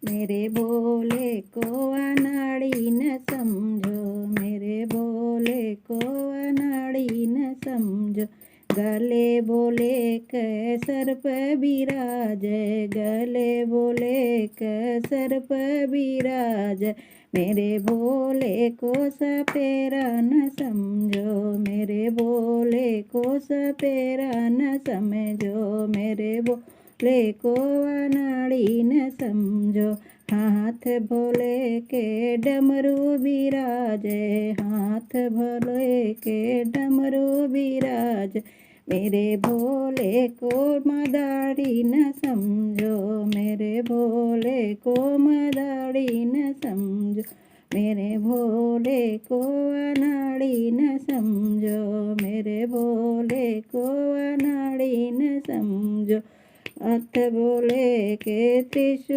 मेरे भोले को अनाड़ी न समझो, मेरे भोले को अनाड़ी न समझो। गले बोले क सर्प बिराज, गले बोले क सर्प बिराज। मेरे भोले को सपेरा न समझो, मेरे भोले को सपेरा न समझो। मेरे भोले को अनाड़ी न समझो। हाथ भोले के डमरू बिराजे, हाथ भोले के डमरू बिराज। मेरे भोले को मदारी न समझो, मेरे भोले को मदारी न समझो। मेरे भोले को अनाड़ी न समझो, मेरे भोले को अनाड़ी न समझो। हाथ भोले के त्रिशूल